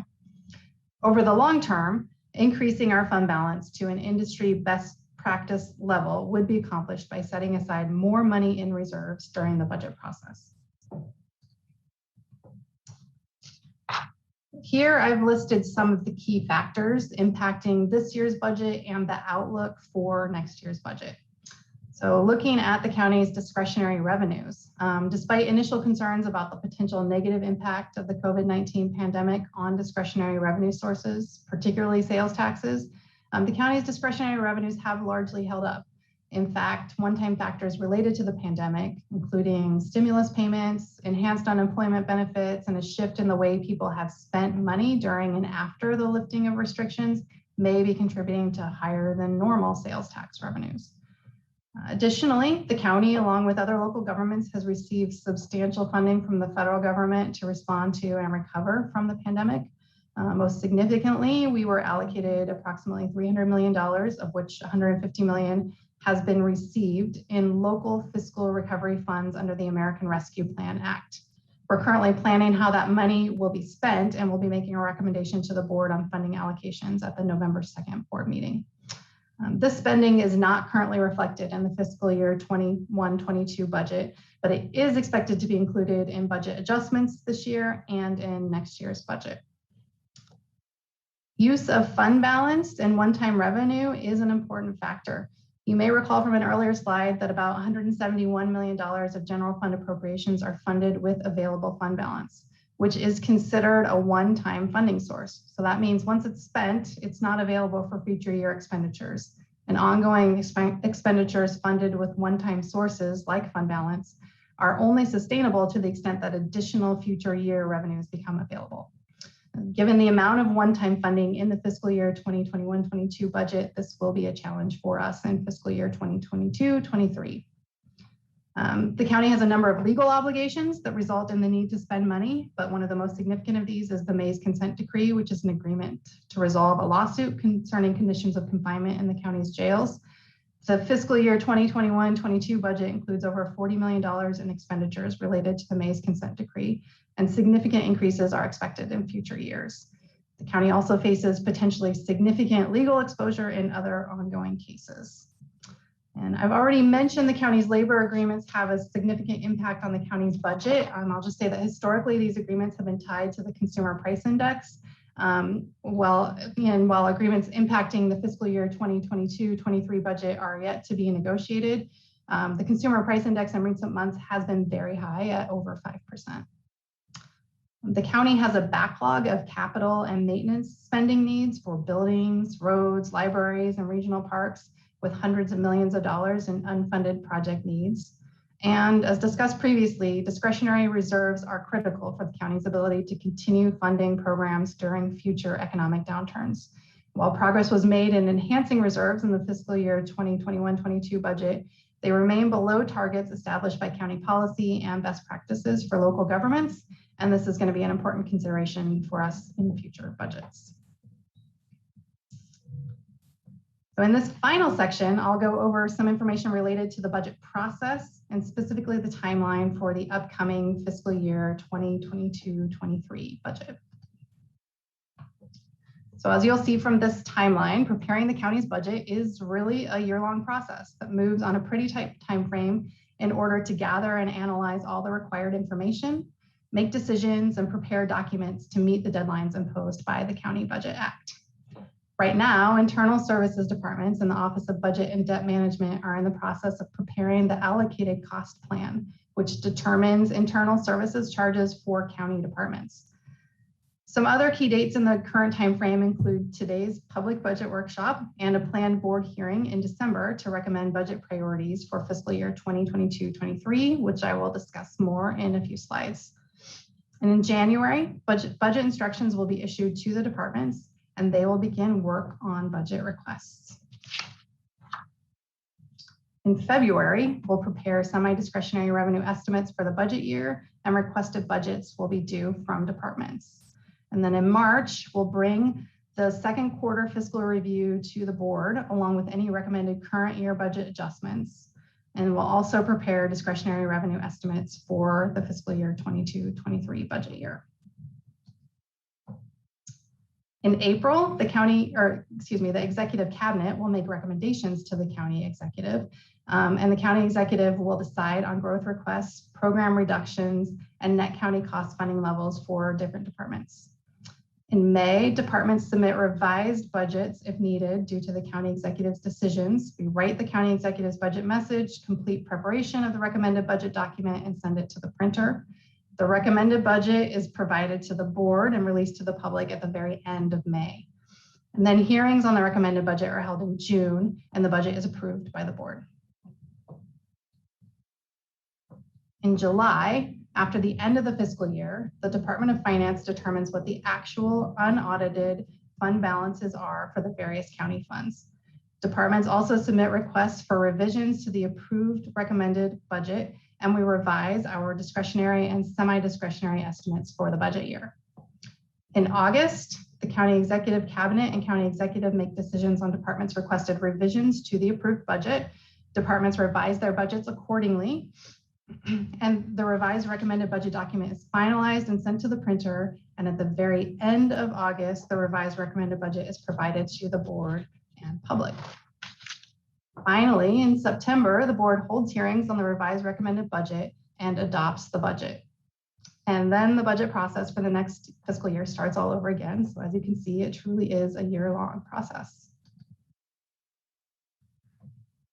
Over the long term, increasing our fund balance to an industry best practice level would be accomplished by setting aside more money in reserves during the budget process. Here I've listed some of the key factors impacting this year's budget and the outlook for next year's budget. So looking at the county's discretionary revenues, despite initial concerns about the potential negative impact of the COVID-19 pandemic on discretionary revenue sources, particularly sales taxes, the county's discretionary revenues have largely held up. In fact, one-time factors related to the pandemic, including stimulus payments, enhanced unemployment benefits, and a shift in the way people have spent money during and after the lifting of restrictions, may be contributing to higher than normal sales tax revenues. Additionally, the county, along with other local governments, has received substantial funding from the federal government to respond to and recover from the pandemic. Most significantly, we were allocated approximately $300 million, of which $150 million has been received in local fiscal recovery funds under the American Rescue Plan Act. We're currently planning how that money will be spent, and we'll be making a recommendation to the board on funding allocations at the November 2nd board meeting. This spending is not currently reflected in the fiscal year 21-22 budget, but it is expected to be included in budget adjustments this year and in next year's budget. Use of fund balance and one-time revenue is an important factor. You may recall from an earlier slide that about $171 million of general fund appropriations are funded with available fund balance, which is considered a one-time funding source. So that means once it's spent, it's not available for future year expenditures. And ongoing expenditures funded with one-time sources like fund balance are only sustainable to the extent that additional future year revenues become available. Given the amount of one-time funding in the fiscal year 2021-22 budget, this will be a challenge for us in fiscal year 2022-23. The county has a number of legal obligations that result in the need to spend money, but one of the most significant of these is the May's Consent Decree, which is an agreement to resolve a lawsuit concerning conditions of confinement in the county's jails. The fiscal year 2021-22 budget includes over $40 million in expenditures related to the May's Consent Decree, and significant increases are expected in future years. The county also faces potentially significant legal exposure in other ongoing cases. And I've already mentioned the county's labor agreements have a significant impact on the county's budget. I'll just say that historically, these agreements have been tied to the Consumer Price Index. While agreements impacting the fiscal year 2022-23 budget are yet to be negotiated, the Consumer Price Index in recent months has been very high at over 5%. The county has a backlog of capital and maintenance spending needs for buildings, roads, libraries, and regional parks, with hundreds of millions of dollars in unfunded project needs. And as discussed previously, discretionary reserves are critical for the county's ability to continue funding programs during future economic downturns. While progress was made in enhancing reserves in the fiscal year 2021-22 budget, they remain below targets established by county policy and best practices for local governments. And this is going to be an important consideration for us in future budgets. So in this final section, I'll go over some information related to the budget process and specifically the timeline for the upcoming fiscal year 2022-23 budget. So as you'll see from this timeline, preparing the county's budget is really a year-long process that moves on a pretty tight time frame in order to gather and analyze all the required information, make decisions, and prepare documents to meet the deadlines imposed by the County Budget Act. Right now, internal services departments and the Office of Budget and Debt Management are in the process of preparing the allocated cost plan, which determines internal services charges for county departments. Some other key dates in the current timeframe include today's public budget workshop and a planned board hearing in December to recommend budget priorities for fiscal year 2022-23, which I will discuss more in a few slides. And in January, budget instructions will be issued to the departments, and they will begin work on budget requests. In February, we'll prepare semi-discretionary revenue estimates for the budget year, and requested budgets will be due from departments. And then in March, we'll bring the second quarter fiscal review to the board, along with any recommended current year budget adjustments. And we'll also prepare discretionary revenue estimates for the fiscal year 22-23 budget year. In April, the executive cabinet will make recommendations to the county executive, and the county executive will decide on growth requests, program reductions, and net county cost funding levels for different departments. In May, departments submit revised budgets if needed due to the county executive's decisions. We write the county executive's budget message, complete preparation of the recommended budget document, and send it to the printer. The recommended budget is provided to the board and released to the public at the very end of May. And then hearings on the recommended budget are held in June, and the budget is approved by the board. In July, after the end of the fiscal year, the Department of Finance determines what the actual unaudited fund balances are for the various county funds. Departments also submit requests for revisions to the approved recommended budget, and we revise our discretionary and semi-discretionary estimates for the budget year. In August, the county executive cabinet and county executive make decisions on departments' requested revisions to the approved budget. Departments revise their budgets accordingly, and the revised recommended budget document is finalized and sent to the printer. And at the very end of August, the revised recommended budget is provided to the board and public. Finally, in September, the board holds hearings on the revised recommended budget and adopts the budget. And then the budget process for the next fiscal year starts all over again. So as you can see, it truly is a year-long process.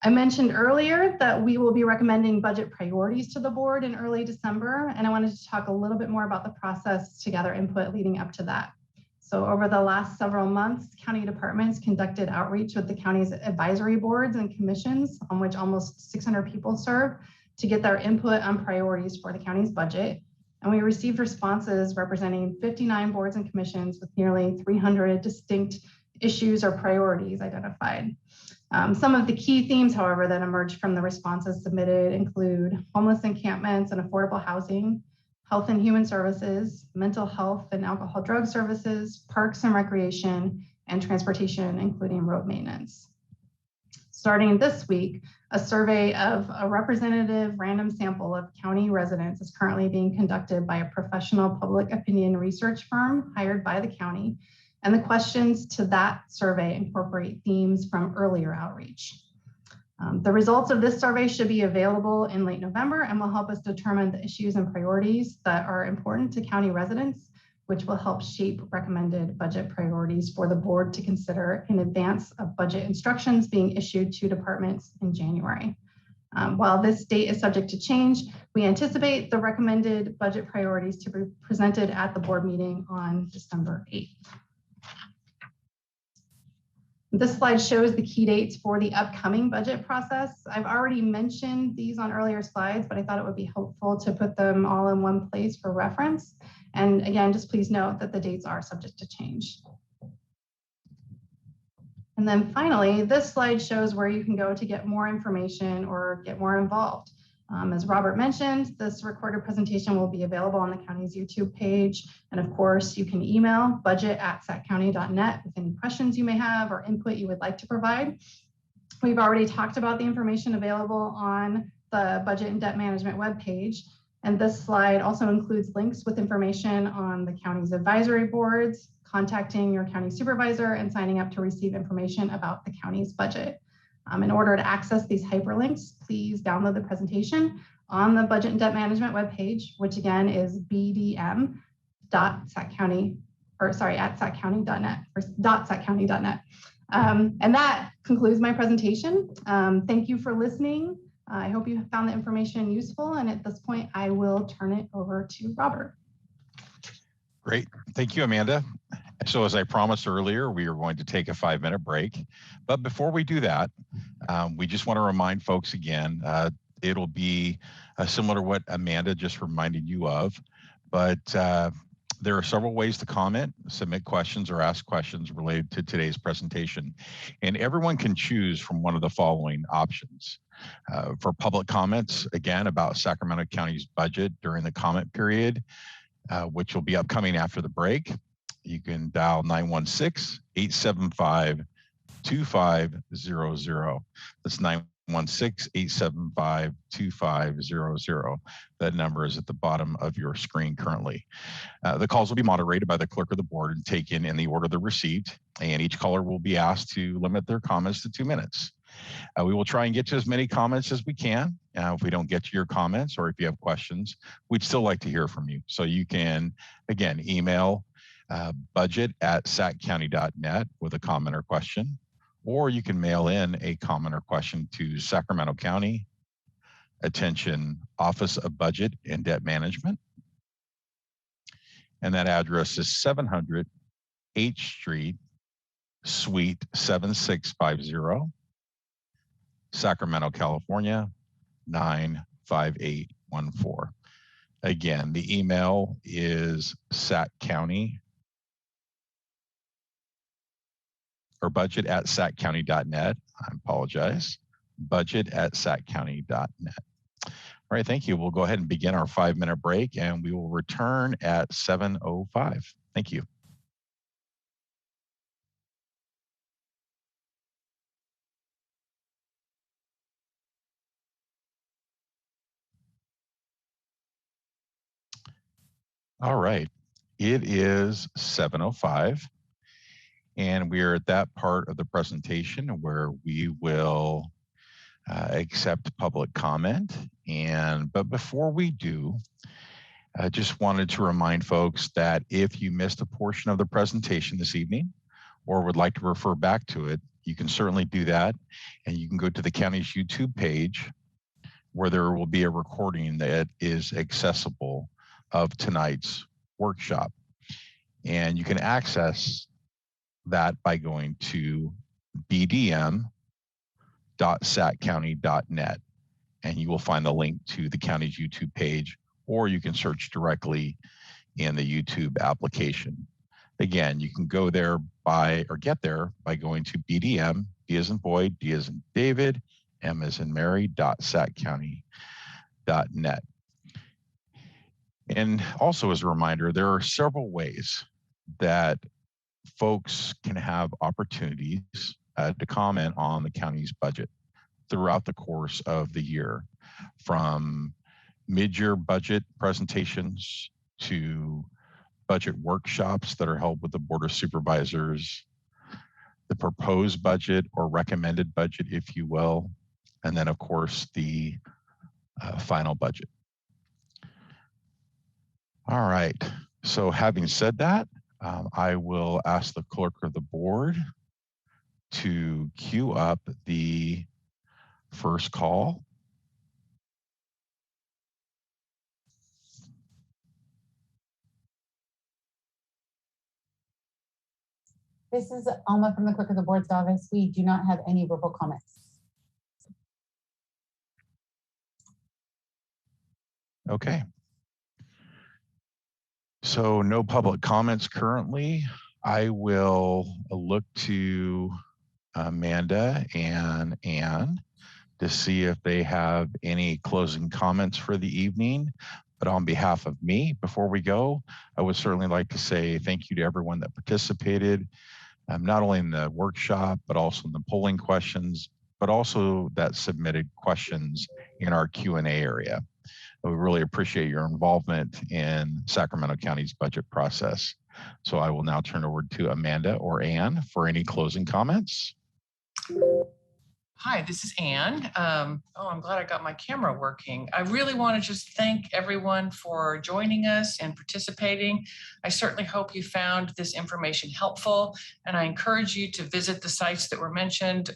I mentioned earlier that we will be recommending budget priorities to the board in early December, and I wanted to talk a little bit more about the process to gather input leading up to that. So over the last several months, county departments conducted outreach with the county's advisory boards and commissions, on which almost 600 people serve, to get their input on priorities for the county's budget. And we received responses representing 59 boards and commissions with nearly 300 distinct issues or priorities identified. Some of the key themes, however, that emerged from the responses submitted include homeless encampments and affordable housing, health and human services, mental health and alcohol drug services, parks and recreation, and transportation, including road maintenance. Starting this week, a survey of a representative random sample of county residents is currently being conducted by a professional public opinion research firm hired by the county. And the questions to that survey incorporate themes from earlier outreach. The results of this survey should be available in late November and will help us determine the issues and priorities that are important to county residents, which will help shape recommended budget priorities for the board to consider in advance of budget instructions being issued to departments in January. While this date is subject to change, we anticipate the recommended budget priorities to be presented at the board meeting on December 8th. This slide shows the key dates for the upcoming budget process. I've already mentioned these on earlier slides, but I thought it would be helpful to put them all in one place for reference. And again, just please note that the dates are subject to change. And then finally, this slide shows where you can go to get more information or get more involved. As Robert mentioned, this recorded presentation will be available on the county's YouTube page. And of course, you can email budget@saccounty.net with any questions you may have or input you would like to provide. We've already talked about the information available on the budget and debt management webpage. And this slide also includes links with information on the county's advisory boards, contacting your county supervisor, and signing up to receive information about the county's budget. In order to access these hyperlinks, please download the presentation on the budget and debt management webpage, which again is bdm.saccounty, or sorry, at saccounty.net or .saccounty.net. And that concludes my presentation. Thank you for listening. I hope you found the information useful. And at this point, I will turn it over to Robert. Great. Thank you, Amanda. So as I promised earlier, we are going to take a 5-minute break. But before we do that, we just want to remind folks again, it'll be similar to what Amanda just reminded you of, but there are several ways to comment, submit questions, or ask questions related to today's presentation. And everyone can choose from one of the following options. For public comments, again, about Sacramento County's budget during the comment period, which will be upcoming after the break, you can dial 916-875-2500. That's 916-875-2500. That number is at the bottom of your screen currently. The calls will be moderated by the clerk of the board and taken in the order they're received, and each caller will be asked to limit their comments to 2 minutes. We will try and get to as many comments as we can. If we don't get to your comments or if you have questions, we'd still like to hear from you. So you can, again, email budget@saccounty.net with a comment or question, or you can mail in a comment or question to Sacramento County, attention Office of Budget and Debt Management. And that address is 700 H Street, Suite 7650, Sacramento, California, 95814. Again, the email is saccounty or budget@saccounty.net. I apologize. Budget@saccounty.net. All right, thank you. We'll go ahead and begin our 5-minute break, and we will return at 7:05. Thank you. All right. It is 7:05, and we are at that part of the presentation where we will accept public comment. But before we do, I just wanted to remind folks that if you missed a portion of the presentation this evening or would like to refer back to it, you can certainly do that. And you can go to the county's YouTube page where there will be a recording that is accessible of tonight's workshop. And you can access that by going to bdm.saccounty.net, and you will find the link to the county's YouTube page, or you can search directly in the YouTube application. Again, you can go there get there by going to BDM, D as in boy, D as in David, M as in Mary, .saccounty.net. And also as a reminder, there are several ways that folks can have opportunities to comment on the county's budget throughout the course of the year, from mid-year budget presentations to budget workshops that are held with the Board of Supervisors, the proposed budget or recommended budget, if you will, and then of course the final budget. All right, so having said that, I will ask the clerk of the board to queue up the first call. This is Alma from the clerk of the board's office. We do not have any verbal comments. Okay. So no public comments currently. I will look to Amanda and Ann to see if they have any closing comments for the evening. But on behalf of me, before we go, I would certainly like to say thank you to everyone that participated, not only in the workshop, but also in the polling questions, but also that submitted questions in our Q&A area. We really appreciate your involvement in Sacramento County's budget process. So I will now turn over to Amanda or Ann for any closing comments. Hi, this is Ann. I'm glad I got my camera working. I really want to just thank everyone for joining us and participating. I certainly hope you found this information helpful, and I encourage you to visit the sites that were mentioned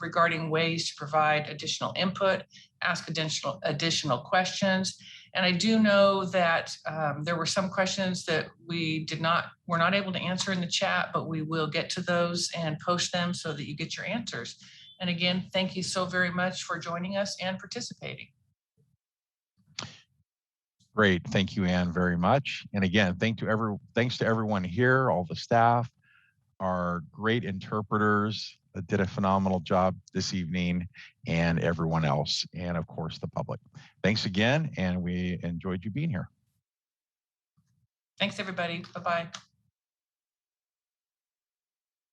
regarding ways to provide additional input, ask additional questions. And I do know that there were some questions that were not able to answer in the chat, but we will get to those and post them so that you get your answers. And again, thank you so very much for joining us and participating. Great. Thank you, Ann, very much. And again, thanks to everyone here, all the staff, our great interpreters that did a phenomenal job this evening, and everyone else, and of course, the public. Thanks again, and we enjoyed you being here. Thanks, everybody. Bye-bye.